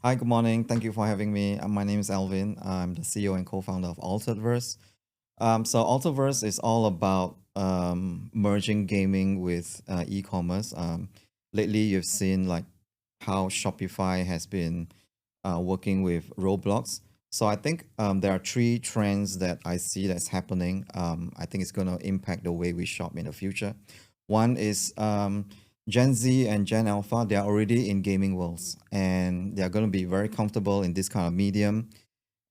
Hi, good morning. Thank you for having me. My name is Alvin. I'm the CEO and co-founder of Alteredverse. So Alteredverse is all about merging gaming with e-commerce. Lately, you've seen like how Shopify has been working with Roblox. So I think there are three trends that I see that's happening. I think it's going to impact the way we shop in the future. One is Gen Z and Gen Alpha. They are already in gaming worlds, and they are going to be very comfortable in this kind of medium.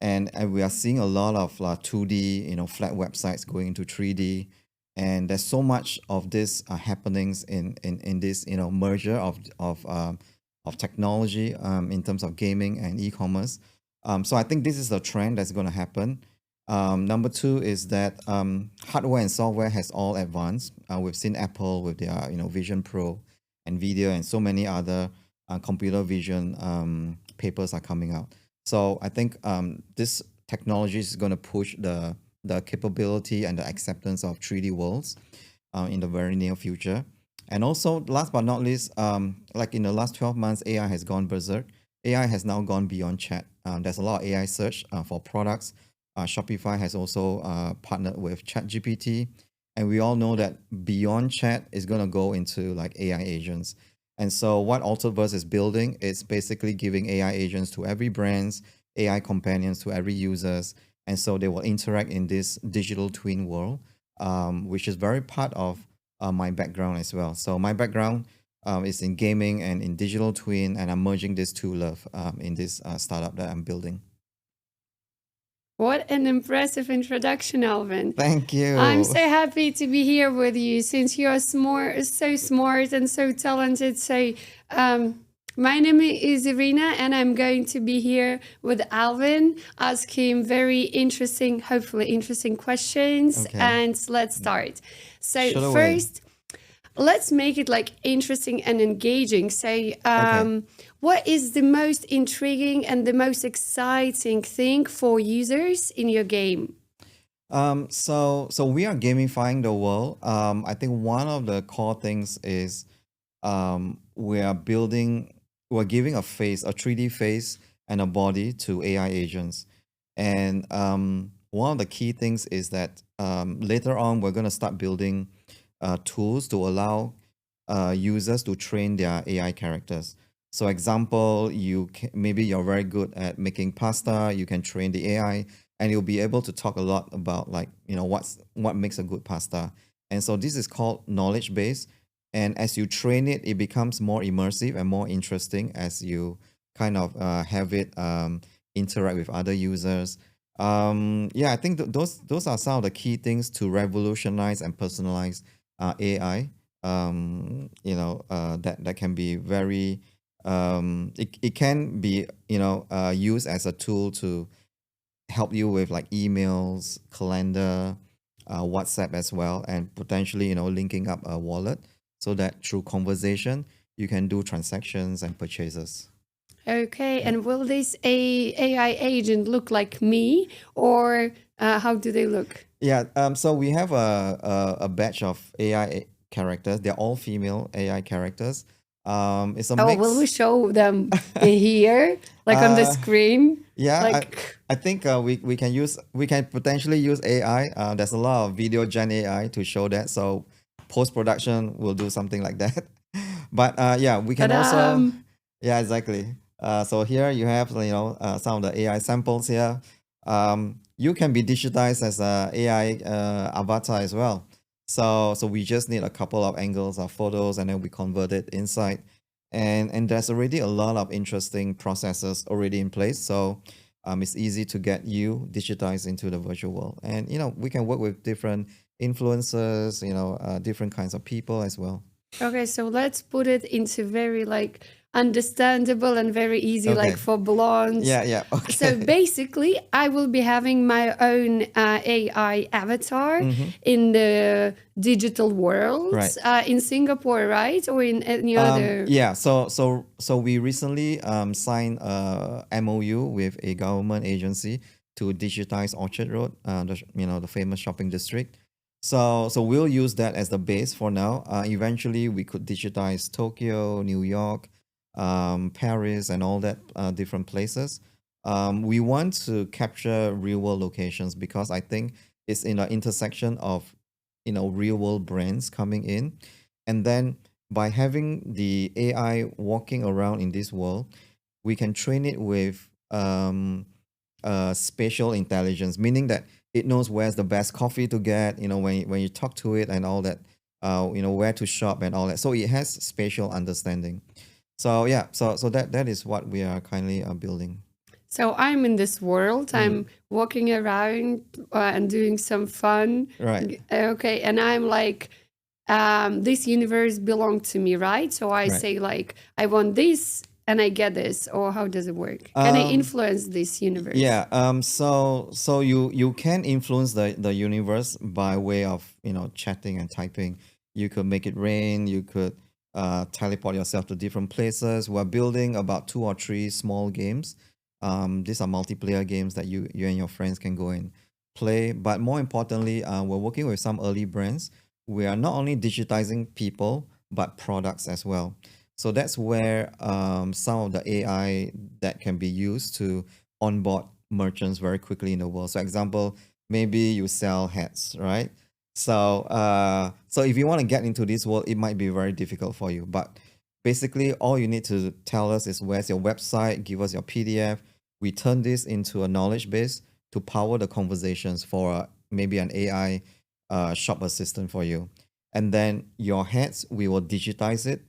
And we are seeing a lot of 2D, flat websites going into 3D, and there's so much of this happenings in this merger of technology in terms of gaming and e-commerce. So I think this is a trend that's going to happen. Number two is that hardware and software has all advanced. We've seen Apple with their Vision Pro, NVIDIA, and so many other computer vision papers are coming out. So I think this technology is going to push the capability and the acceptance of 3D worlds in the very near future. And also, last but not least, like in the last 12 months, AI has gone berserk. AI has now gone beyond chat. There's a lot of AI search for products. Shopify has also partnered with ChatGPT. And we all know that beyond chat is going to go into like AI agents. And so what Alterverse is building is basically giving AI agents to every brands, AI companions to every users. And so they will interact in this digital twin world, which is very part of my background as well. So my background is in gaming and in digital twin, and I'm merging these two love in this startup that I'm building. What an impressive introduction, Alvin. Thank I'm you. so happy to be here with you since you are so smart and so talented. My name is Irina, and I'm going to be here with Alvin, asking very interesting, hopefully interesting questions. Okay. And let's start. So, Shoot away. first, let's make it like interesting and engaging. Okay. What is the most intriguing and the most exciting thing for users in your game? So we are gamifying the world. I think one of the core things is we are building, we're giving a face, a 3D face and a body to AI agents. And one of the key things is that later on, we're going to start building tools to allow users to train their AI characters. So, example, maybe you're very good at making pasta. You can train the AI, and you'll be able to talk a lot about like what makes a good pasta. And so this is called knowledge base. And as you train it, it becomes more immersive and more interesting as you kind of have it interact with other users. Yeah, I think those are some of the key things to revolutionize and personalize AI. That can be very it can be used as a tool to help you with like emails, calendar, WhatsApp as well, and potentially linking up a wallet so that through conversation you can do transactions and purchases. Okay, Yeah. and will this AI agent look like me, or how do they look? Yeah. So we have a batch of AI characters. They're all female AI characters. It's a Oh, will we mix. show them here, like on the uh, screen? Yeah, Like, I think we can potentially use AI. There's a lot of video gen AI to show that. So post production will do something like that. But yeah, we can but also, yeah, exactly. So here you have some of the AI samples here. You can be digitized as a AI avatar as well. So we just need a couple of angles of photos, and then we convert it inside, and there's already a lot of interesting processes already in place. So it's easy to get you digitized into the virtual world, and we can work with different influencers, different kinds of people as well. okay, so let's put it into very like understandable and very easy, like Okay. for blondes. Yeah, yeah. So Okay. basically, I will be having my own AI avatar Mm-hmm. in the digital world Right. in Singapore, right? Or in any other. Yeah. So we recently signed a MOU with a government agency to digitize Orchard Road, the famous shopping district. So we'll use that as the base for now. Eventually, we could digitize Tokyo, New York, Paris, and all that different places. We want to capture real world locations because I think it's in an intersection of real world brands coming in, and then by having the AI walking around in this world, we can train it with spatial intelligence, meaning that it knows where's the best coffee to get, when you talk to it and all that, where to shop and all that. So it has spatial understanding. So yeah, so that is what we are kindly building. So I'm in this world. I'm walking around and doing some fun. Right. Okay, and I'm like, this universe belongs to me, right? So I Right. say like, I want this, and I get this. Or how does it work? Can I influence this universe? Yeah. So you can influence the universe by way of chatting and typing. You could make it rain. You could teleport yourself to different places. We're building about 2 or 3 small games. These are multiplayer games that you and your friends can go and play. But more importantly, we're working with some early brands. We are not only digitizing people but products as well. So that's where some of the AI that can be used to onboard merchants very quickly in the world. So, example, maybe you sell hats, right? So if you want to get into this world, it might be very difficult for you. But basically, all you need to tell us is where's your website, give us your PDF. We turn this into a knowledge base to power the conversations for maybe an AI shop assistant for you. And then your hats, we will digitize it.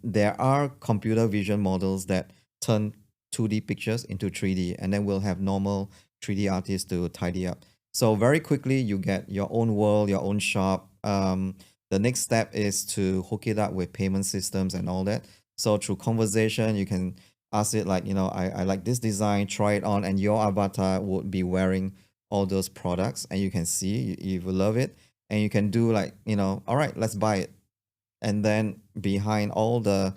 There are computer vision models that turn 2D pictures into 3D, and then we'll have normal 3D artists to tidy up. So very quickly, you get your own world, your own shop. The next step is to hook it up with payment systems and all that. So through conversation, you can ask it like, I like this design, try it on, and your avatar would be wearing all those products, and you can see if you love it, and you can do like, all right, let's buy it. And then behind all the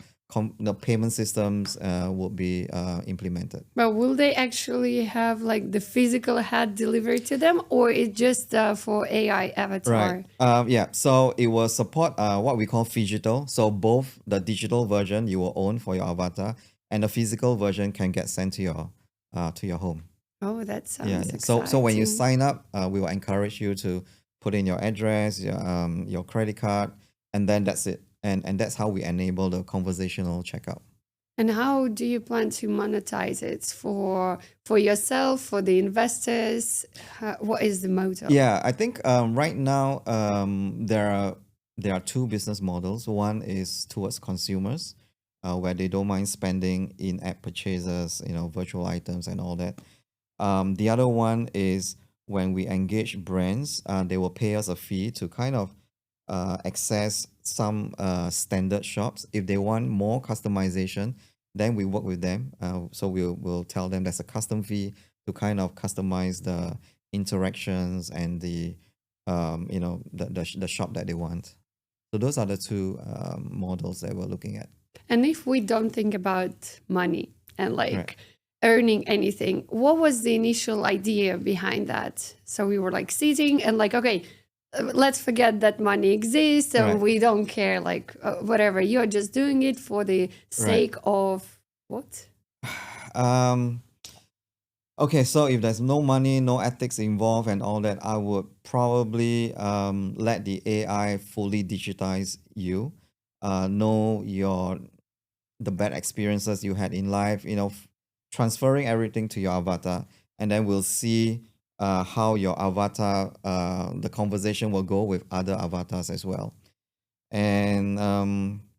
payment systems will be implemented. But will they actually have like the physical hat delivered to them, or it just for AI avatar? Right. Yeah. So it will support what we call phygital. So both the digital version you will own for your avatar and the physical version can get sent to your home. Oh, that sounds Yeah. exciting. So when you sign up, we will encourage you to put in your address, your credit card, and then that's it. And that's how we enable the conversational checkout. And how do you plan to monetize it for yourself, for the investors? What is the model? Yeah, I think right now there are 2 business models. One is towards consumers, where they don't mind spending in-app purchases, virtual items and all that. The other one is when we engage brands, they will pay us a fee to kind of access some standard shops. If they want more customization, then we work with them. So we'll tell them there's a custom fee to kind of customize the interactions and the shop that they want. So those are the 2 models that we're looking at. And if we don't think about money and like earning anything, what was the initial idea behind that? So we were like sitting and like, okay, let's forget that money exists and we don't care, like whatever. You're just doing it for the sake of what? Okay, so if there's no money, no ethics involved and all that, I would probably let the AI fully digitize you, know the bad experiences you had in life, transferring everything to your avatar, and then we'll see how your avatar, the conversation will go with other avatars as well. And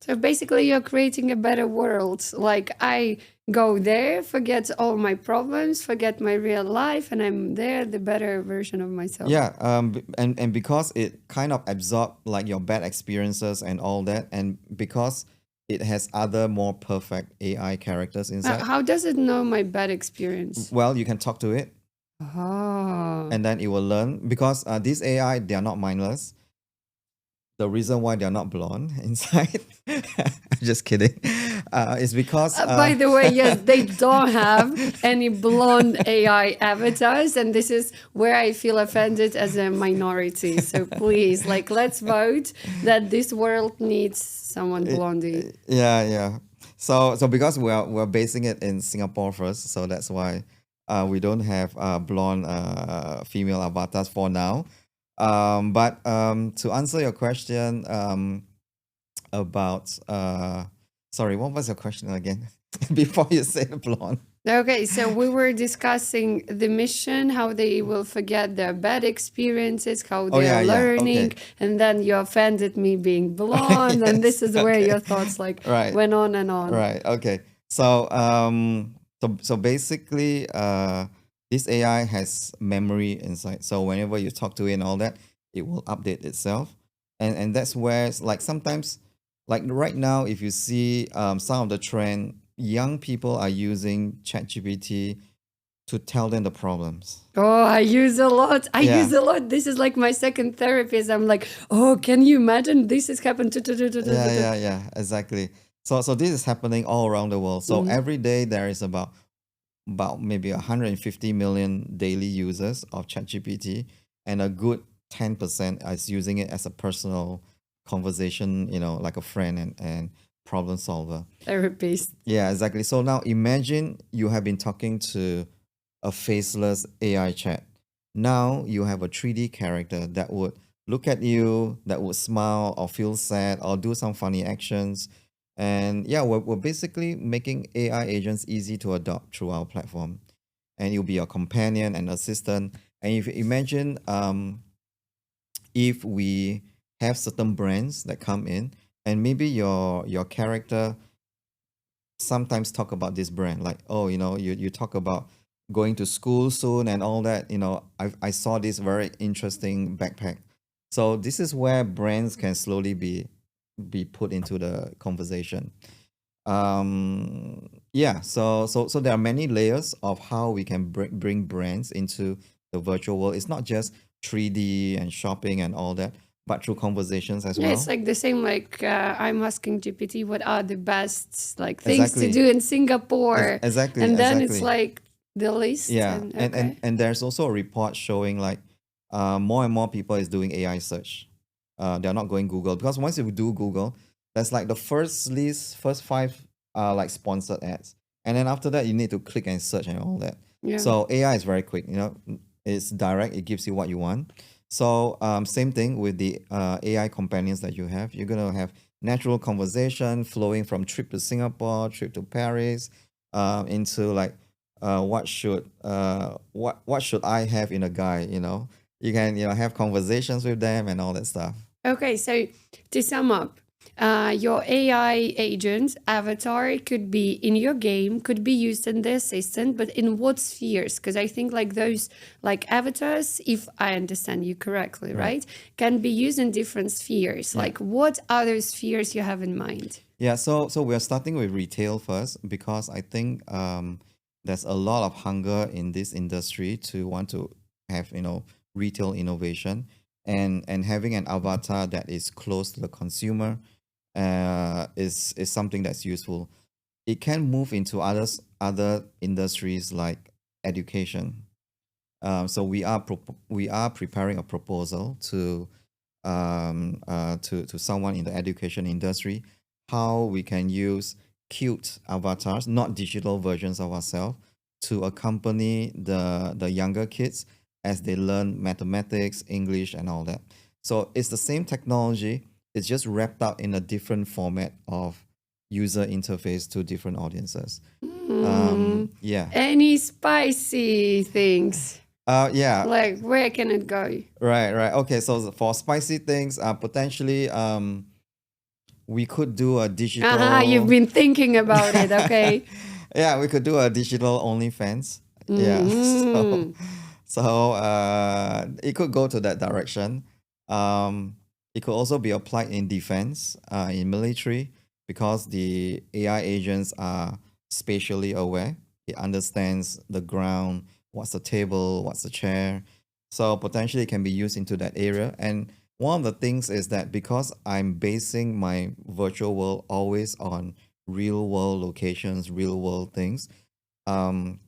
so basically you're creating a better world. Like I go there, forget all my problems, forget my real life, and I'm there, the better version of myself. yeah, and because it kind of absorbs like your bad experiences and all that, and because it has other more perfect AI characters inside, How does it know my bad experience? well, you can talk to it Oh. and then it will learn because these AI, they are not mindless. The reason why they're not blonde inside, I'm just kidding, is because By the way, yes, they don't have any blonde AI avatars, and this is where I feel offended as a minority. So please, like, let's vote that this world needs someone blondie. yeah. So because we're basing it in Singapore first, so that's why we don't have blonde female avatars for now. But to answer your question about sorry, what was your question again? Before you said blonde. Okay, so we were discussing the mission, how they will forget their bad experiences, how Oh they are yeah, learning, okay. and then you offended me being blonde, and this Yes, is where okay. your thoughts like Right. went on and on. Right. Okay. So basically, this AI has memory inside. So whenever you talk to it and all that, it will update itself, and that's where it's like sometimes, like right now, if you see some of the trend, young people are using ChatGPT to tell them the problems. Oh, I use a lot. I use Yeah. a lot. This is like my second therapist. I'm like, oh, can you imagine this has happened? Yeah, exactly. So this is happening all around the world. So Mhm. every day there is about maybe 150 million daily users of ChatGPT, and a good 10% is using it as a personal conversation, like a friend and problem solver. Therapist. Yeah, exactly. So now imagine you have been talking to a faceless AI chat. Now you have a 3D character that would look at you, that would smile or feel sad or do some funny actions. And yeah, we're basically making AI agents easy to adopt through our platform. And you'll be your companion and assistant. And if you imagine if we have certain brands that come in, and maybe your character sometimes talk about this brand, like, oh, you talk about going to school soon and all that. I saw this very interesting backpack. So this is where brands can slowly be put into the conversation. Yeah, so there are many layers of how we can bring brands into the virtual world. It's not just 3D and shopping and all that, but through conversations as Yeah, it's well. like the same. Like I'm asking GPT what are the best like things to Exactly. do in Singapore, Exactly, and then it's exactly. like the list. Yeah, And and okay, there's also a report showing like more and more people is doing AI search. They're not going Google, because once you do Google, that's like the first list, first five are like sponsored ads, and then after that you need to click and search and all that. yeah. So AI is very quick. It's direct. It gives you what you want. So same thing with the AI companions that you have. You're gonna have natural conversation flowing from trip to Singapore, trip to Paris, into like what should I have in a guy? You can have conversations with them and all that stuff. Okay, so to sum up, your AI agent avatar could be in your game, could be used in the assistant, but in what spheres? Because I think like those like avatars, if I understand you correctly, Right. right, can be used in different spheres. Yeah. Like what other spheres you have in mind? Yeah, so we're starting with retail first, because I think there's a lot of hunger in this industry to want to have retail innovation, and having an avatar that is close to the consumer is something that's useful. It can move into other industries like education. So we are preparing a proposal to someone in the education industry, how we can use cute avatars, not digital versions of ourselves, to accompany the younger kids as they learn mathematics, English, and all that. So it's the same technology. It's just wrapped up in a different format of user interface to different audiences. Yeah. Any spicy things? Yeah. Like where can it go? Right. Okay. So for spicy things, potentially, we could do a You've digital. been thinking about it, okay? Yeah, we could do a digital OnlyFans. Yeah. So, Mhm. it could go to that direction. It could also be applied in defense, in military, because the AI agents are spatially aware. It understands the ground, what's the table, what's the chair. So potentially it can be used into that area. And one of the things is that because I'm basing my virtual world always on real world locations, real world things, um,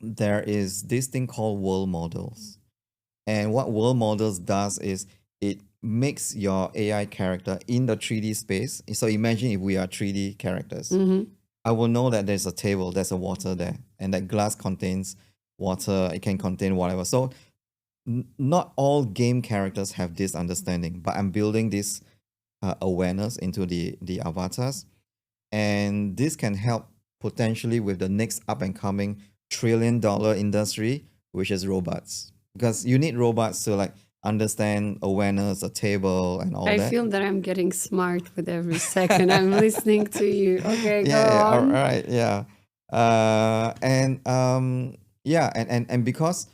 there is this thing called world models. And what world models does is it makes your AI character in the 3D space. So imagine if we are 3D characters. Mm-hmm. I will know that there's a table, there's a water there, and that glass contains water. It can contain whatever. So not all game characters have this understanding, but I'm building this awareness into the avatars, and this can help potentially with the next up and coming $1 trillion industry, which is robots, because you need robots to like understand awareness, a table, and all I that. feel that I'm getting smart with every second I'm listening to you. Okay, go Yeah, all on. right, yeah. Yeah, and because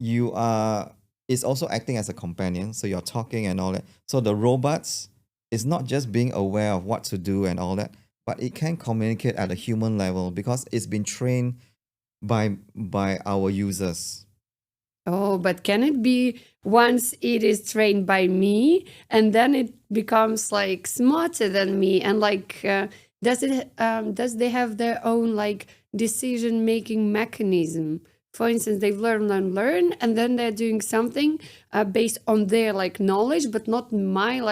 you are, it's also acting as a companion, so you're talking and all that. So the robots is not just being aware of what to do and all that, but it can communicate at a human level because it's been trained by our users. Oh, but can it be once it is trained by me and then it becomes like smarter than me and like does they have their own like decision making mechanism? For instance, they've learn, and then they're doing something based on their like knowledge, but not my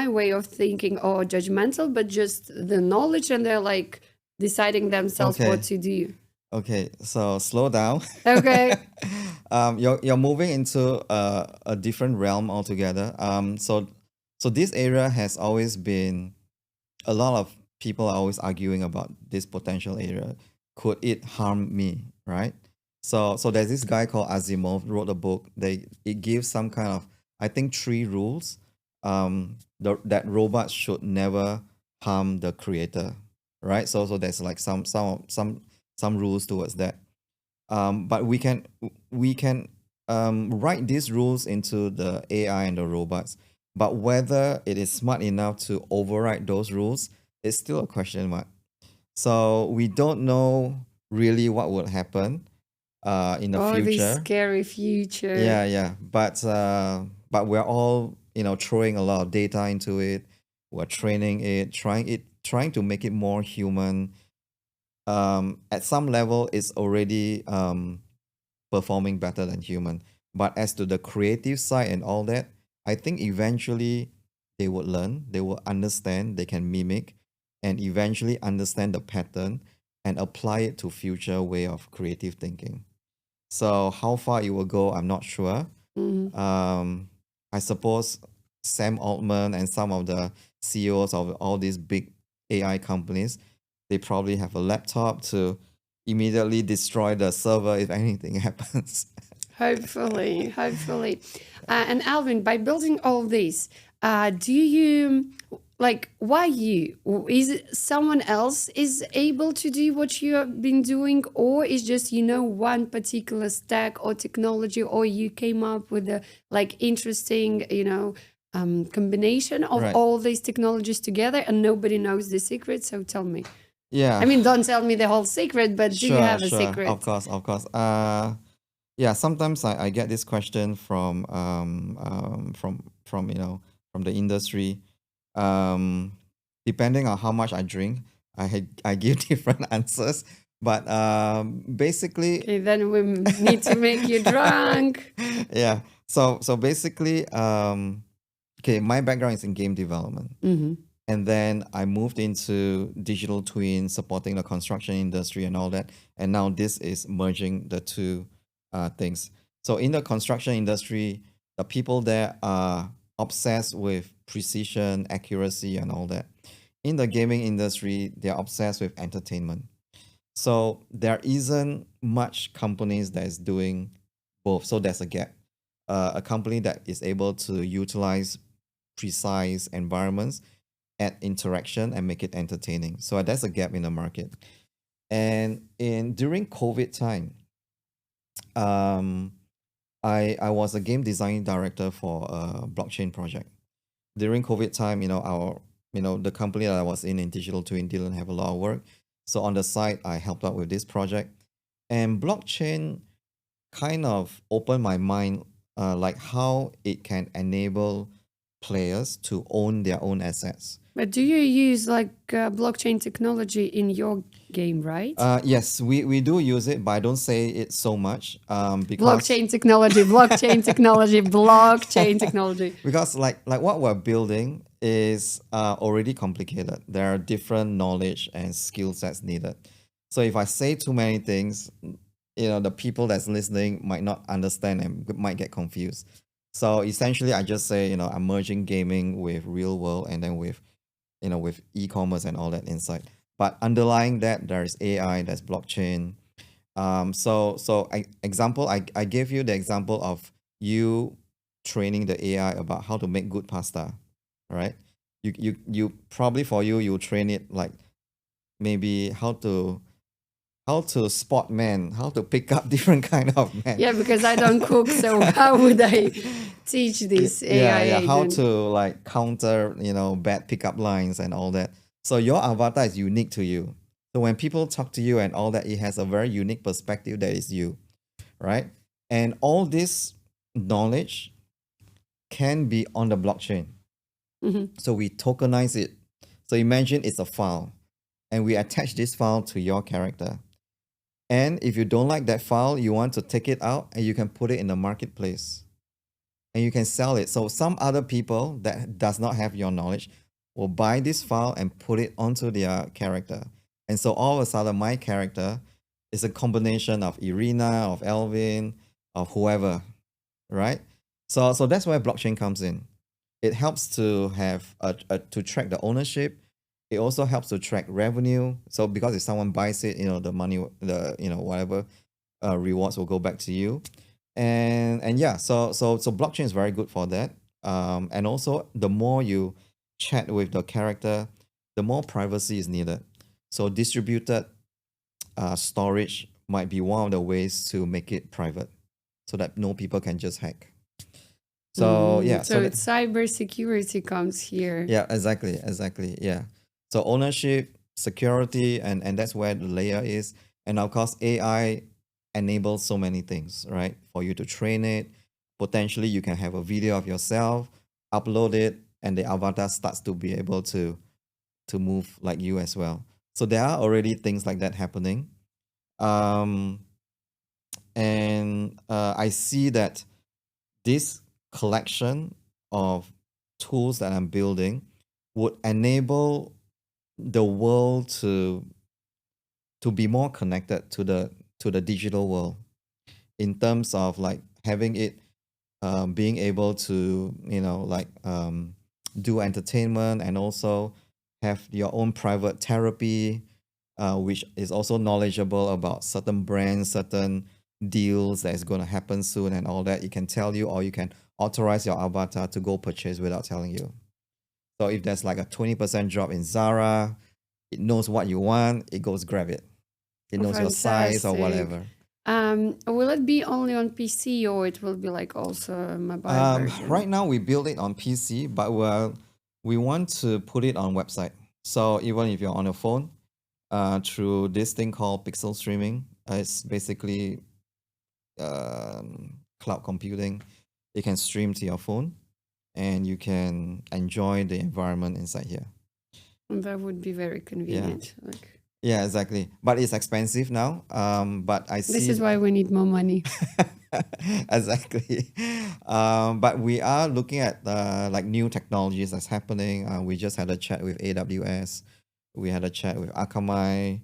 way of thinking or judgmental, but just the knowledge, and they're like deciding themselves what Okay. to do. Okay, so slow down. Okay. You're moving into a different realm altogether. So this area has always been, a lot of people are always arguing about this potential area. Could it harm me, right? So there's this guy called Asimov wrote a book. It gives some kind of, I think, 3 rules. That robots should never harm the creator, right? So there's like some rules towards that. But we can write these rules into the AI and the robots. But whether it is smart enough to override those rules is still a question mark. So we don't know really what would happen in the Oh, this future. scary future. Yeah. But we're all, throwing a lot of data into it. We're training it, trying to make it more human. At some level, it's already performing better than human. But as to the creative side and all that, I think eventually they would learn, they will understand, they can mimic, and eventually understand the pattern and apply it to future way of creative thinking. So how far it will go, I'm not sure. Mhm. I suppose Sam Altman and some of the CEOs of all these big AI companies, they probably have a laptop to immediately destroy the server if anything happens. Hopefully. And Alvin, by building all this, do you like why you? Is it someone else is able to do what you have been doing, or is just one particular stack or technology, or you came up with a like interesting combination of Right. all these technologies together, and nobody knows the secret? So tell me. Yeah. I mean, don't tell me the whole secret, but do you Sure, have a sure. secret? Of course. Yeah, sometimes I get this question from from the industry. Depending on how much I drink, I give different answers. But basically, Okay, then we need to make you drunk. yeah. So basically, okay, my background is in game development. Mm-hmm. And then I moved into digital twin, supporting the construction industry and all that. And now this is merging the two things. So in the construction industry, the people there are obsessed with precision, accuracy, and all that. In the gaming industry, they're obsessed with entertainment. So there isn't much companies that is doing both. So there's a gap. A company that is able to utilize precise environments, add interaction, and make it entertaining. So there's a gap in the market. And during COVID time, I was a game design director for a blockchain project. During COVID time, the company that I was in Digital Twin didn't have a lot of work. So on the side, I helped out with this project. And blockchain kind of opened my mind, like how it can enable players to own their own assets. But do you use like blockchain technology in your game, right? Yes, we do use it, but I don't say it so much because Blockchain technology, blockchain technology, blockchain technology. because like what we're building is already complicated. There are different knowledge and skill sets needed. So if I say too many things, the people that's listening might not understand and might get confused. So essentially, I just say, I'm merging gaming with real world and then with e-commerce and all that inside. But underlying that, there is AI, there's blockchain. I gave you the example of you training the AI about how to make good pasta, right? You probably for you train it like maybe how to spot men, how to pick up different kind of men. Yeah, because I don't cook, so how would I teach this AI Yeah, how agent? to like counter, bad pickup lines and all that. So your avatar is unique to you. So when people talk to you and all that, it has a very unique perspective that is you, right? And all this knowledge can be on the blockchain. So we tokenize it. So imagine it's a file, and we attach this file to your character. And if you don't like that file, you want to take it out and you can put it in the marketplace and you can sell it. So some other people that does not have your knowledge will buy this file and put it onto their character. And so all of a sudden, my character is a combination of Irina, of Alvin, of whoever, right? So that's where blockchain comes in. It helps to have to track the ownership. It also helps to track revenue. So because if someone buys it, the money, whatever rewards will go back to you. And yeah, so blockchain is very good for that. And also the more you chat with the character, the more privacy is needed. So distributed storage might be one of the ways to make it private, so that no people can just hack. So yeah, So it's cybersecurity comes here. yeah, exactly, yeah. So ownership, security, and that's where the layer is. And of course, AI enables so many things, right? For you to train it, potentially you can have a video of yourself, upload it, and the avatar starts to be able to move like you as well. So there are already things like that happening. And I see that this collection of tools that I'm building would enable the world to be more connected to the digital world, in terms of like having it being able to do entertainment and also have your own private therapy, which is also knowledgeable about certain brands, certain deals that is going to happen soon and all that. It can tell you, or you can authorize your avatar to go purchase without telling you. So if there's like a 20% drop in Zara, it knows what you want, it goes grab it. It knows your size or whatever. Will it be only on PC or it will be like also a mobile version? Right now we build it on PC, but we want to put it on website. So even if you're on your phone, through this thing called Pixel Streaming, it's basically cloud computing. You can stream to your phone, and you can enjoy the environment inside here. That would be very convenient. Yeah, exactly. But it's expensive now. But I see This is why we need more money. exactly. But we are looking at like new technologies that's happening. We just had a chat with AWS. We had a chat with Akamai.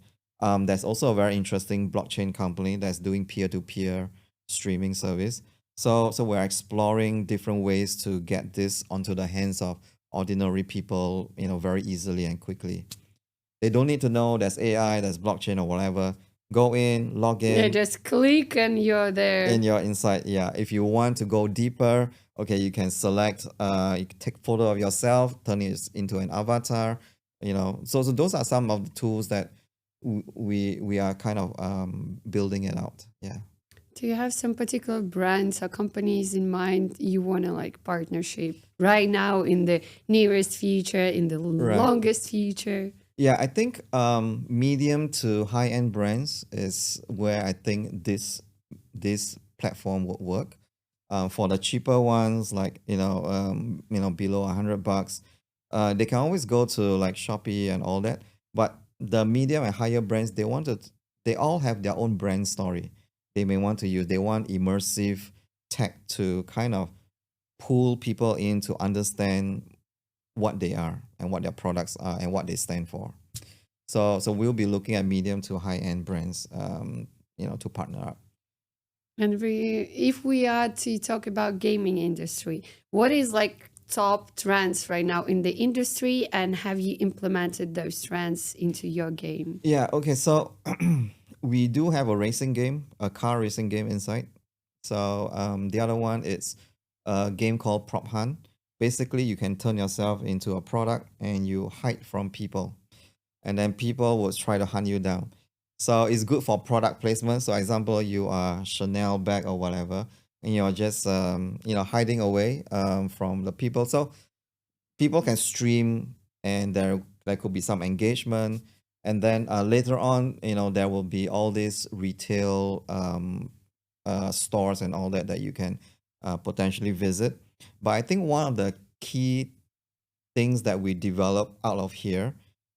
There's also a very interesting blockchain company that's doing peer-to-peer streaming service. So we're exploring different ways to get this onto the hands of ordinary people, very easily and quickly. They don't need to know there's AI, there's blockchain or whatever. Go in, log in. Yeah, just click and you're there. And you're inside. Yeah. If you want to go deeper, okay, you can select, you can take photo of yourself, turn it into an avatar, So those are some of the tools that we are kind of building it out. Yeah. Do you have some particular brands or companies in mind you want to like partnership right now, in the nearest future, in the longest future? Yeah, I think medium to high-end brands is where I think this platform would work. For the cheaper ones, like below $100, they can always go to like Shopee and all that. But the medium and higher brands, they all have their own brand story. They may want to use. They want immersive tech to kind of pull people in to understand what they are and what their products are and what they stand for. So we'll be looking at medium to high end brands, to partner up. And if we are to talk about gaming industry, what is like top trends right now in the industry, and have you implemented those trends into your game? Yeah. Okay. So we do have a racing game, a car racing game inside. So the other one, it's a game called Prop Hunt. Basically, you can turn yourself into a product and you hide from people, and then people will try to hunt you down. So it's good for product placement. So example, you are Chanel bag or whatever, and you're just hiding away from the people. So people can stream, and there could be some engagement, and then later on, there will be all these retail stores and all that you can potentially visit. But I think one of the key things that we develop out of here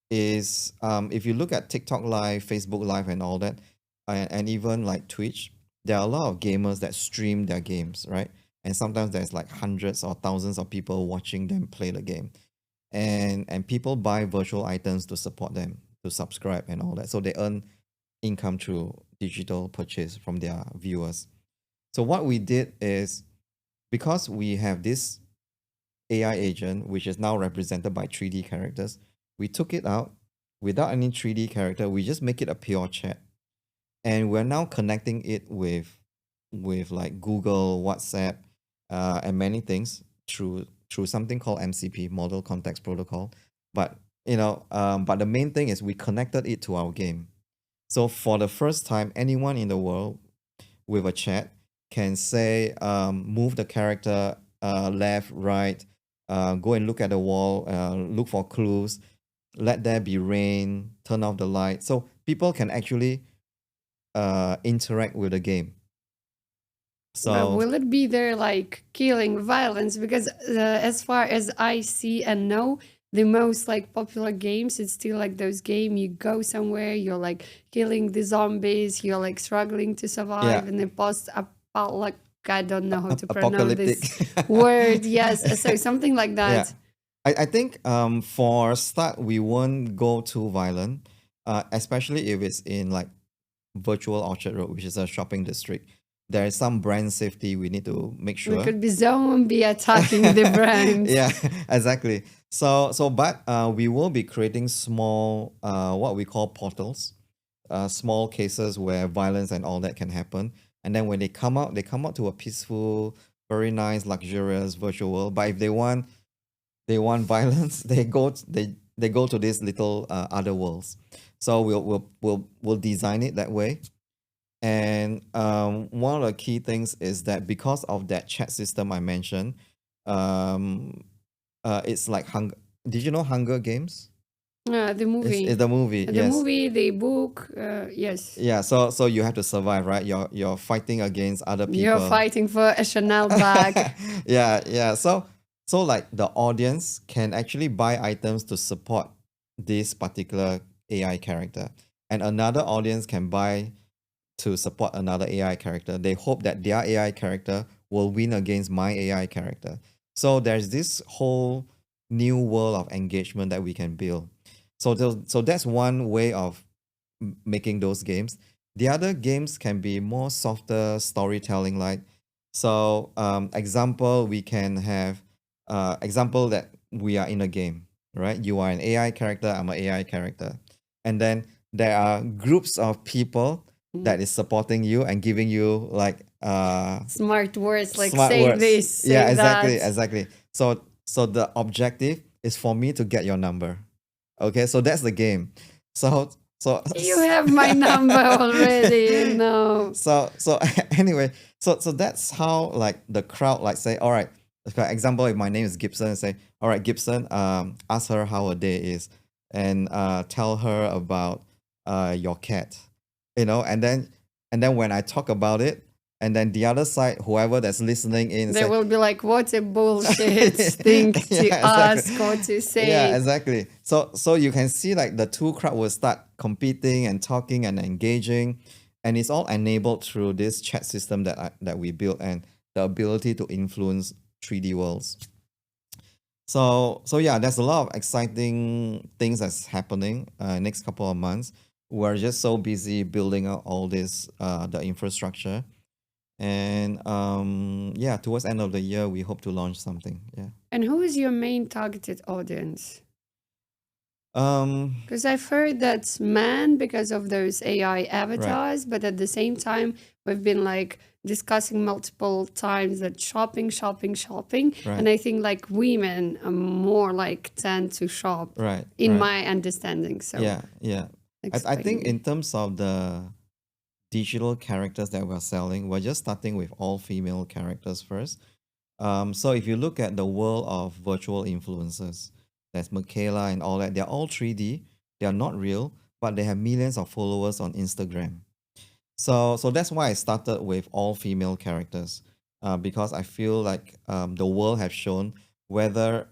is if you look at TikTok Live, Facebook Live, and all that, and even like Twitch, there are a lot of gamers that stream their games, right? And sometimes there's like hundreds or thousands of people watching them play the game, and people buy virtual items to support them, to subscribe and all that, so they earn income through digital purchase from their viewers. So what we did is, because we have this AI agent, which is now represented by 3D characters, we took it out without any 3D character. We just make it a pure chat, and we're now connecting it with like Google, WhatsApp, and many things through something called MCP, Model Context Protocol. But but the main thing is we connected it to our game. So for the first time, anyone in the world with a chat can say, move the character left, right, go and look at the wall, look for clues, let there be rain, turn off the light. So people can actually interact with the game. But So will it be there like killing violence? Because as far as I see and know, the most like popular games, it's still like those game you go somewhere, you're like killing the zombies, you're like struggling to yeah, survive, and the post about like I don't know how to pronounce apocalyptic. this word. Yes, so something like Yeah, that. I think for start we won't go too violent, especially if it's in like virtual Orchard Road, which is a shopping district. There is some brand safety we need to make There sure. could be zombie attacking the brands. Yeah, exactly. But we will be creating small, what we call portals, small cases where violence and all that can happen. And then when they come out to a peaceful, very nice, luxurious virtual world. But if they want violence, they go to these little other worlds. So we'll design it that way. And one of the key things is that because of that chat system I mentioned, it's like Hunger. Did you know Hunger Games? The It's movie, the movie, the yes. movie, the book. Yes, Yeah, so you have to survive, right? You're fighting against other you're people. fighting for a Chanel bag. Yeah. So like the audience can actually buy items to support this particular AI character, and another audience can buy to support another AI character. They hope that their AI character will win against my AI character. So there's this whole new world of engagement that we can build. So that's one way of making those games. The other games can be more softer storytelling, like, so example, we can have example that we are in a game, right? You are an AI character, I'm an AI character, and then there are groups of people that is supporting you and giving you like Smart words like smart say words. this, say Yeah, exactly, that. exactly. So the objective is for me to get your number. Okay, so that's the game. So You have my number already, so anyway, so that's how like the crowd like say, all right, for example, if my name is Gibson, say, all right, Gibson, ask her how her day is, and tell her about your cat, and then when I talk about it, and then the other side, whoever that's listening in, They say, will be like, what a bullshit thing to yeah, ask exactly. or to Yeah, say. exactly. So you can see like the two crowd will start competing and talking and engaging, and it's all enabled through this chat system that we built and the ability to influence 3D worlds. So yeah, there's a lot of exciting things that's happening next couple of months. We're just so busy building out all this the infrastructure, and yeah, towards end of the year we hope to launch something. Yeah. And who is your main targeted audience? Um, Because I've heard that's men because of those AI right, avatars, but at the same time, we've been like discussing multiple times that shopping, shopping, shopping. And right, I think like women are more like tend to shop right, in right. my understanding. So Yeah, yeah. I explain think me. in terms of the digital characters that we're selling, we're just starting with all female characters first. So if you look at the world of virtual influencers, there's Michaela and all that. They're all 3D. They are not real, but they have millions of followers on Instagram. So that's why I started with all female characters, because I feel like the world has shown whether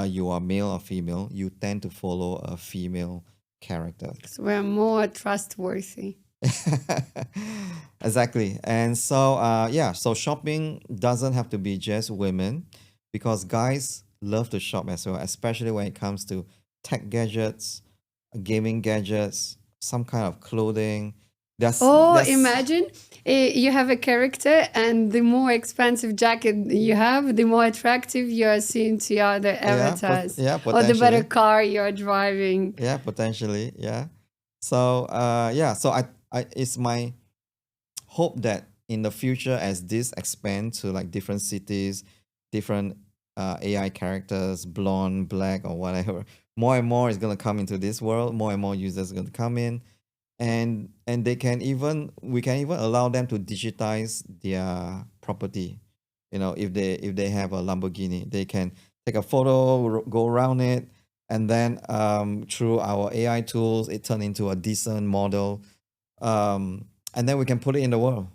you are male or female, you tend to follow a female character. So we're more trustworthy. Exactly. And so yeah, so shopping doesn't have to be just women, because guys love to shop as well, especially when it comes to tech gadgets, gaming gadgets, some kind of clothing. Oh, There's imagine you have a character, and the more expensive jacket you have, the more attractive you are seen to other avatars, yeah, or the better potentially. car you're driving. Yeah, potentially. Yeah. So yeah, so I it's my hope that in the future, as this expand to like different cities, different AI characters, blonde, black, or whatever, more and more is gonna come into this world. More and more users are gonna come in, and they can even we can even allow them to digitize their property. You know, if they have a Lamborghini, they can take a photo, go around it, and then through our AI tools, it turn into a decent model, and then we can put it in the world.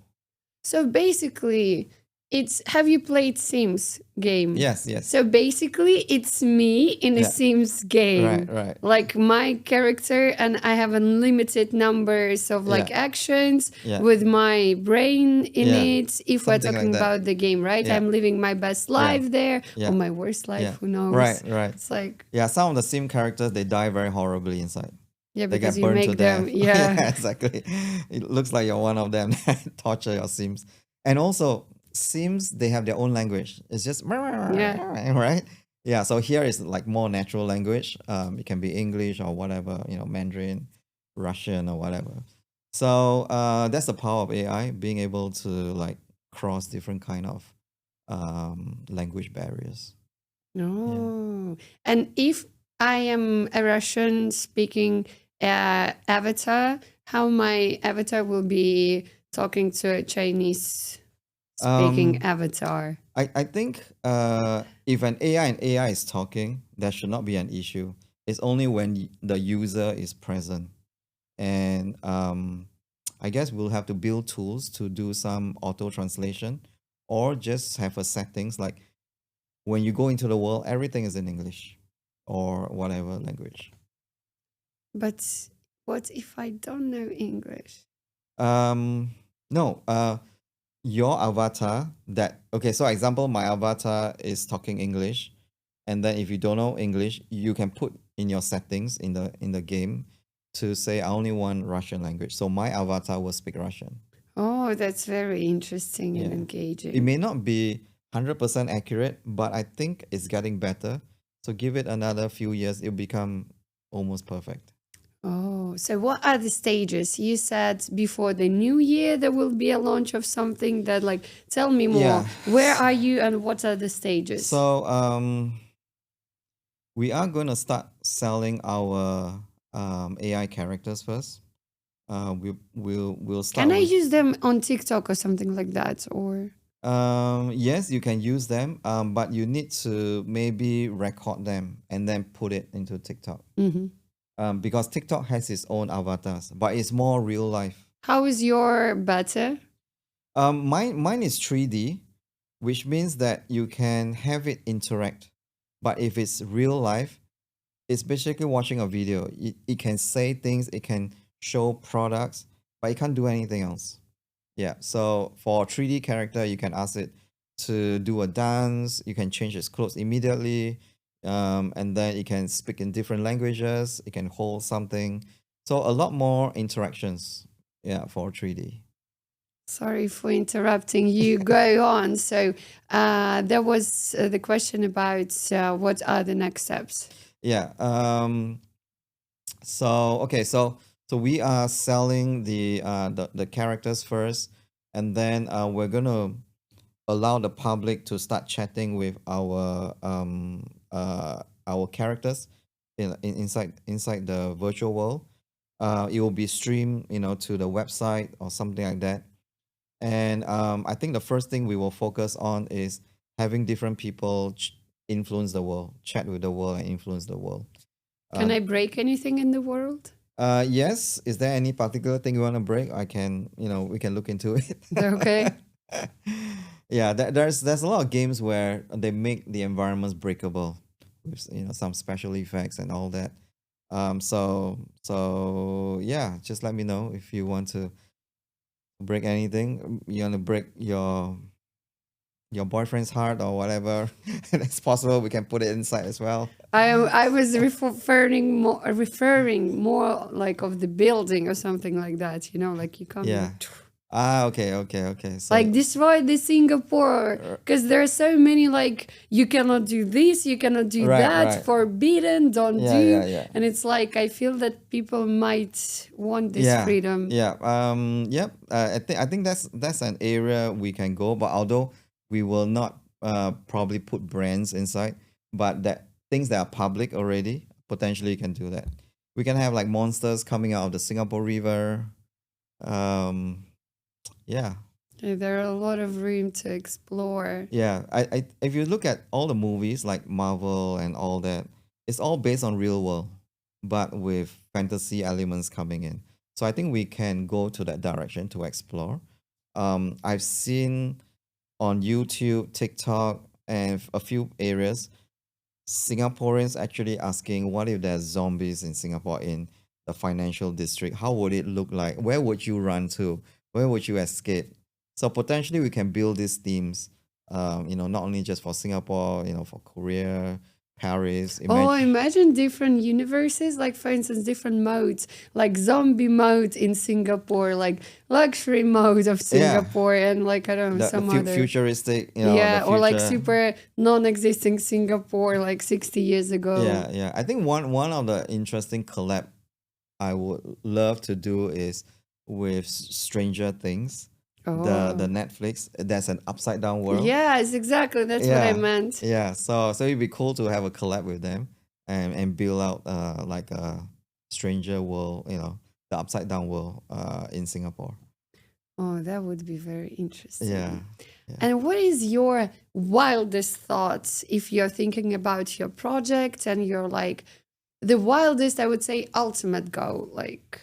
So basically, it's have you played Sims game? Yes, yes. So basically, it's me in a Yeah. Sims game. Right, right. Like my character, and I have unlimited numbers of like Yeah. actions Yeah. with my brain in Yeah. it. If we're Something like talking that. about the game, right? Yeah. I'm living my best life there, Yeah. or my worst life, Yeah. who knows? Right, right. It's like, Yeah, some of the sim characters, they die very horribly inside. yeah, They because get you burned to make them, death. yeah. Exactly. It looks like you're one of them that torture your sims. And also, sims, they have their own language. It's just Yeah. right. Yeah. So here is like more natural language. It can be English or whatever, you know, Mandarin, Russian or whatever. So that's the power of AI, being able to like cross different kind of language barriers. No. And if I am a Russian speaking avatar, how my avatar will be talking to a Chinese speaking avatar? I think if an AI and AI is talking, there should not be an issue. It's only when the user is present. And I guess we'll have to build tools to do some auto translation, or just have a settings like when you go into the world, everything is in English or whatever language. But what if I don't know English? No, your avatar that okay, so example, my avatar is talking English, and then if you don't know English, you can put in your settings in the game to say I only want Russian language. So my avatar will speak Russian. Oh, that's very interesting and Yeah. It engaging. may not be 100% accurate, but I think it's getting better. So give it another few years, it'll become almost perfect. Oh, so what are the stages? You said before the new year there will be a launch of something that like tell me more. Yeah. Where are you and what are the stages? So we are going to start selling our AI characters first. We'll start Can I with use them on TikTok or something like that? Or yes, you can use them, but you need to maybe record them and then put it into TikTok. Mhm. Because TikTok has its own avatars, but it's more real life. How is your better? Mine is 3D, which means that you can have it interact. But if it's real life, it's basically watching a video. It can say things, it can show products, but it can't do anything else. Yeah. So for a 3D character, you can ask it to do a dance. You can change its clothes immediately, and then it can speak in different languages. It can hold something. So a lot more interactions. Yeah, for 3D. Sorry for interrupting you. Go on. So there was the question about what are the next steps. Yeah. So okay. So we are selling the characters first, and then we're gonna allow the public to start chatting with our characters inside the virtual world. It will be streamed, to the website or something like that. And I think the first thing we will focus on is having different people influence the world, chat with the world, and influence the world. Can I break anything in the world? Yes. Is there any particular thing you want to break? I can, we can look into it. Okay. Yeah, there's a lot of games where they make the environments breakable with some special effects and all that. So yeah, just let me know if you want to break anything. You want to break your boyfriend's heart or whatever. It's possible. We can put it inside as well. I was referring more like of the building or something like that. Like you come. Yeah. Okay. So Like destroy the Singapore because there are so many like you cannot do this, you cannot do Right, that, right. forbidden, don't Yeah, do. yeah. And it's like I feel that people might want this Yeah, freedom. yeah. Yep. I think that's an area we can go, but although we will not probably put brands inside, but that things that are public already, potentially you can do that. We can have like monsters coming out of the Singapore River. Um, yeah, There are a lot of room to explore. yeah. I if you look at all the movies like Marvel and all that, it's all based on real world, but with fantasy elements coming in. So I think we can go to that direction to explore. I've seen on YouTube, TikTok, and a few areas, Singaporeans actually asking, what if there's zombies in Singapore in the financial district? How would it look like? Where would you run to? Where would you escape? So potentially we can build these themes, not only just for Singapore, for Korea, Paris. Oh, imagine different universes, like for instance, different modes, like zombie mode in Singapore, like luxury mode of Singapore, and like I don't know, some other futuristic, yeah, the or like future. super non-existing Singapore, like 60 years ago. Yeah. I think one of the interesting collab I would love to do is with Stranger Things, the Netflix. There's an upside down world. Yes, exactly. That's what I meant. Yeah. So it'd be cool to have a collab with them and build out like a stranger world, the upside down world in Singapore. Oh, that would be very interesting. Yeah. And what is your wildest thoughts if you're thinking about your project and you're like the wildest, I would say, ultimate goal, like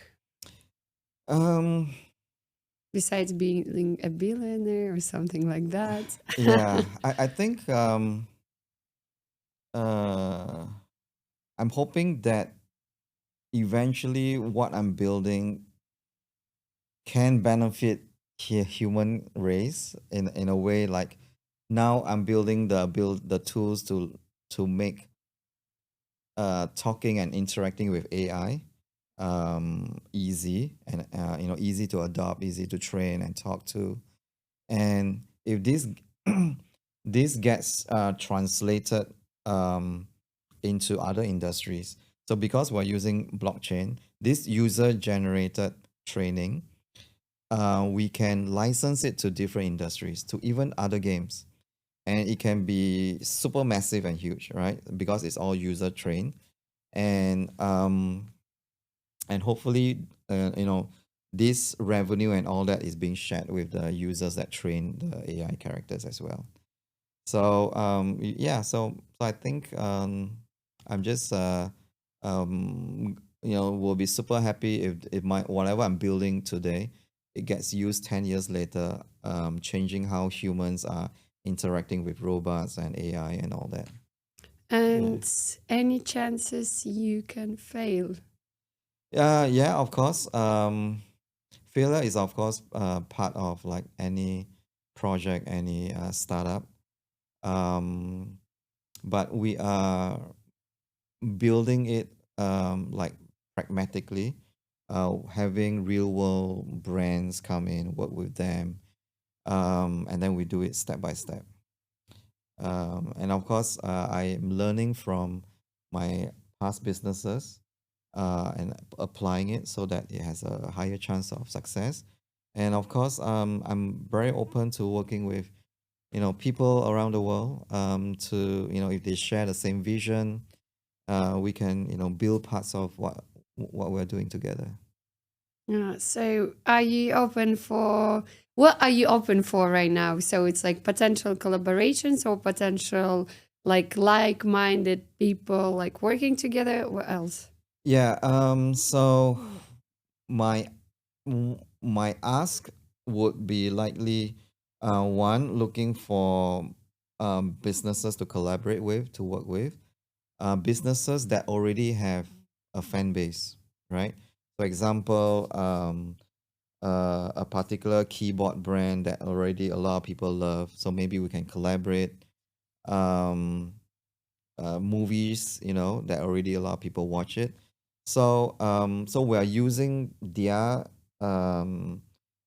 besides being a billionaire or something like that? Yeah. I think I'm hoping that eventually what I'm building can benefit human race in a way. Like now I'm building the tools to make talking and interacting with AI easy, and easy to adopt, easy to train and talk to. And if this this gets translated into other industries, so because we're using blockchain, this user generated training, we can license it to different industries, to even other games, and it can be super massive and huge, right? Because it's all user trained, and hopefully, this revenue and all that is being shared with the users that train the AI characters as well. So yeah, so I think I'm just will be super happy if my whatever I'm building today it gets used 10 years later, changing how humans are interacting with robots and AI and all that. And any chances you can fail? Yeah, of course. Failure is of course part of like any project, any startup. Um, but we are building it like pragmatically, having real world brands come in, work with them, and then we do it step by step. And of course, I am learning from my past businesses and applying it so that it has a higher chance of success. And of course, I'm very open to working with people around the world, to if they share the same vision, we can build parts of what we're doing together. Yeah. So are you open for what are you open for right now? So it's like potential collaborations or potential like-minded people like working together. What else? Yeah. So my my ask would be likely, one, looking for businesses to collaborate with, to work with, businesses that already have a fan base, right? For example, a particular keyboard brand that already a lot of people love, so maybe we can collaborate. Um, Movies, that already a lot of people watch it. So we are using um,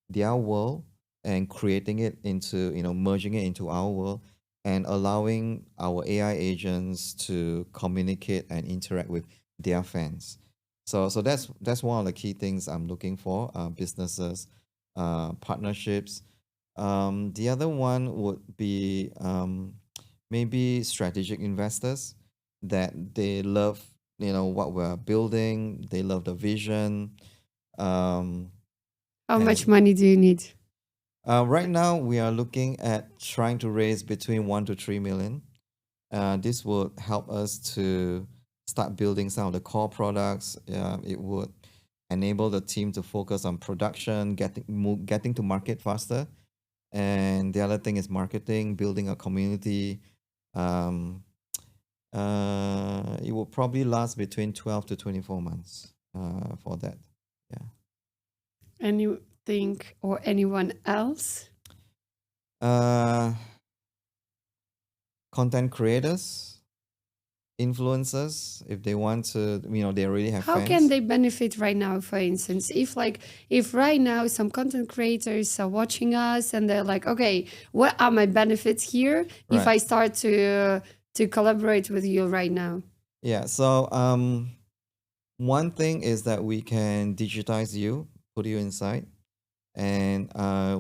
their world and creating it into, merging it into our world and allowing our AI agents to communicate and interact with their fans. So that's one of the key things I'm looking for, businesses, partnerships. The other one would be, maybe strategic investors that they love, what we're building, they love the vision. um, How much and money do you need? right now we are looking at trying to raise between 1 to 3 million. This would help us to start building some of the core products. It would enable the team to focus on production, getting to market faster. And the other thing is marketing, building a community. um, it will probably last between 12 to 24 months for that. Yeah. Anything or anyone else? Uh, Content creators, influencers, if they want to, they already have How fans. can they benefit right now, for instance? If right now some content creators are watching us and they're like, okay, what are my benefits here if Right. I start to collaborate with you right now? Yeah. So one thing is that we can digitize you, put you inside, and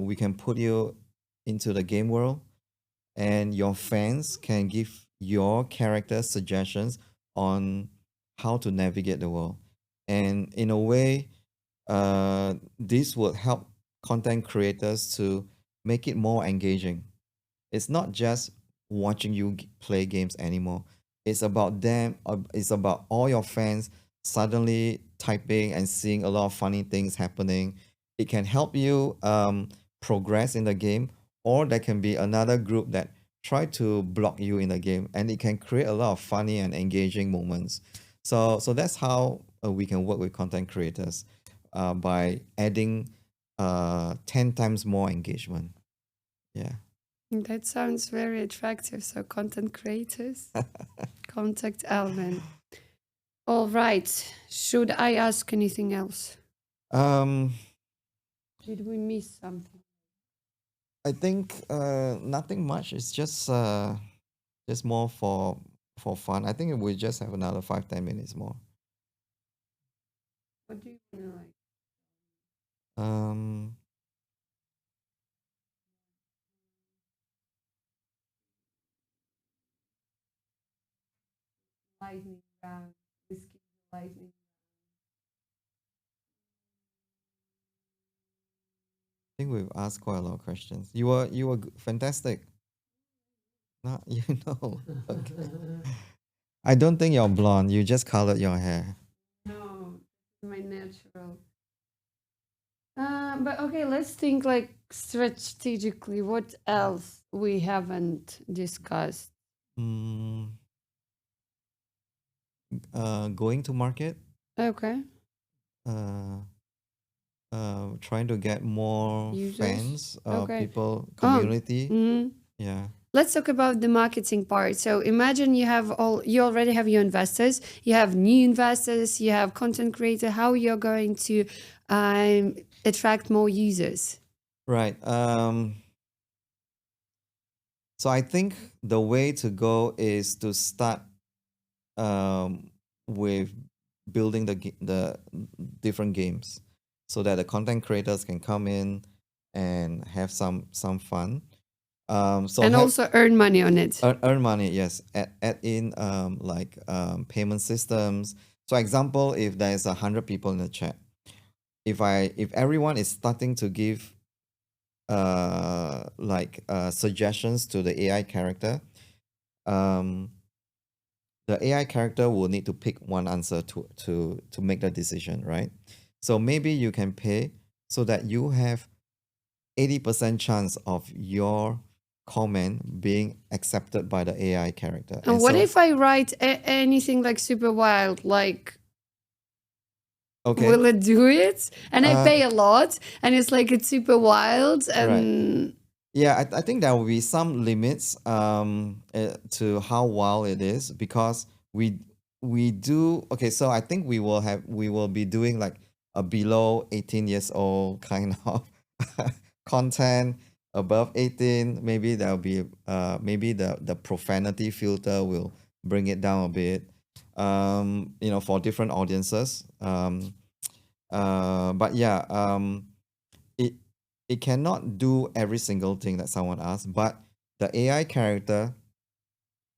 we can put you into the game world, and your fans can give your character suggestions on how to navigate the world. And in a way, this would help content creators to make it more engaging. It's not just watching you play games anymore. It's about them. It's about all your fans suddenly typing and seeing a lot of funny things happening. It can help you progress in the game, or there can be another group that try to block you in the game, and it can create a lot of funny and engaging moments. So that's how we can work with content creators, by adding 10 times more engagement. Yeah. That sounds very attractive. So content creators, contact Alvin. All right. Should I ask anything else? Um, Did we miss something? I think nothing much. It's just more for fun. I think we just have another 5-10 minutes more. What do you want to like? Um, Lightning round. We skip the lightning. I think we've asked quite a lot of questions. You were fantastic. No, Okay. I don't think you're blonde. You just colored your hair. No, my natural. But okay, let's think like strategically. What else we haven't discussed? Mm, going to market, Okay, uh, trying to get more users. fans, Okay. people, Oh, community. mhm. Yeah. Let's talk about the marketing part. So imagine you already have your investors, you have new investors, you have content creator. How you're going to attract more users? Right. So I think the way to go is to start um, with building the different games, so that the content creators can come in and have some fun. So And have also earn money on it. earn money. Yes, add in like payment systems. So example, if there's 100 people in the chat, if everyone is starting to give suggestions to the AI character, um, the AI character will need to pick one answer to make the decision, right? So maybe you can pay so that you have 80% chance of your comment being accepted by the AI character. And And what so, if I write anything like super wild, like okay, will it do it? And I uh, pay a lot, and it's like it's super wild, right. and Yeah, I think there will be some limits to how wild it is, because we do okay. So I think we will be doing like a below 18 years old kind of content. Above 18, maybe there'll be maybe the profanity filter will bring it down a bit. For different audiences. But yeah, it it cannot do every single thing that someone asks, but the AI character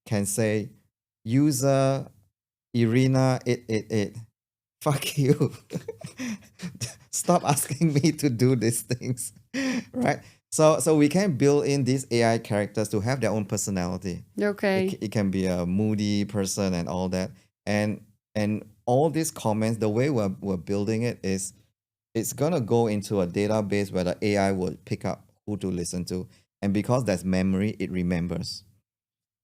can say, user Irina 888, fuck you. Stop asking me to do these things. Right? So we can build in these AI characters to have their own personality. okay. It can be a moody person and all that. And all these comments, the way we're building it is, it's gonna go into a database where the AI will pick up who to listen to. And because there's memory, it remembers.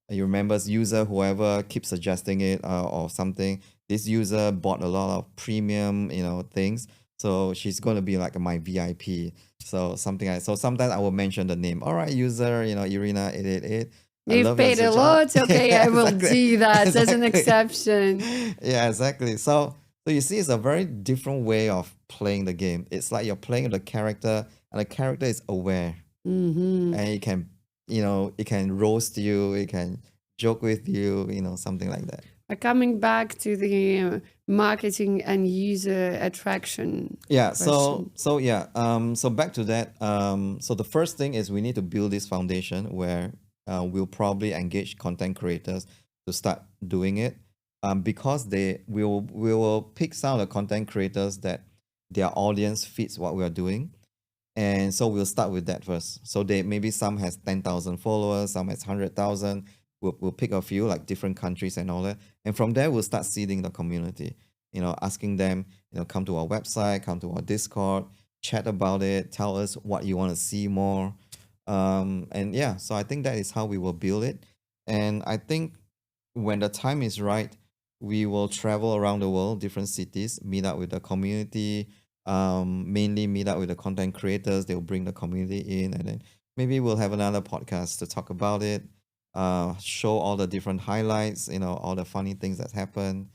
It remembers user, whoever keeps suggesting it, or something. This user bought a lot of premium, things. So she's gonna be like my VIP. So something like, so sometimes I will mention the name. All right, user, Irina 888. I You've love your paid a suggestion. lot. Okay, Yeah, I will exactly. do that as an Exactly. exception. Yeah, exactly. So you see, it's a very different way of playing the game. It's like you're playing with the character, and the character is aware, Mm-hmm. and it can roast you, it can joke with you, something like that. Coming back to the marketing and user attraction Yeah. question. So back to that. So the first thing is we need to build this foundation where we'll probably engage content creators to start doing it. Because we will pick some of the content creators that their audience fits what we are doing. And so we'll start with that first. So they maybe some has 10,000 followers, some has 100,000. We'll pick a few, like different countries and all that. And from there, we'll start seeding the community, asking them, come to our website, come to our Discord, chat about it, tell us what you want to see more. And yeah, so I think that is how we will build it. And I think when the time is right, we will travel around the world, different cities, meet up with the community, mainly meet up with the content creators. They'll bring the community in, and then maybe we'll have another podcast to talk about it, show all the different highlights, all the funny things that happen.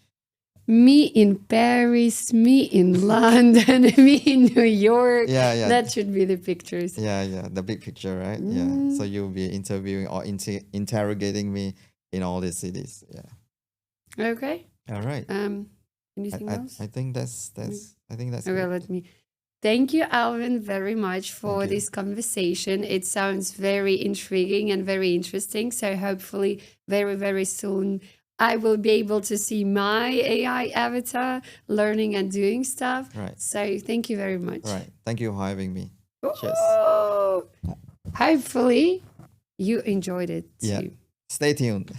Me in Paris, me in London, me in New York. Yeah. That should be the pictures. Yeah, the big picture, right? Yeah. So you'll be interviewing or interrogating me in all these cities. Yeah. Okay. All right. Anything else? I think that's Okay, good. let me. Thank you, Alvin, very much for Thank you. this conversation. It sounds very intriguing and very interesting. So hopefully, very, very soon, I will be able to see my AI avatar learning and doing stuff. Right. So thank you very much. Right. Thank you for having me. Cheers. Hopefully, you enjoyed it too. Yeah. Stay tuned.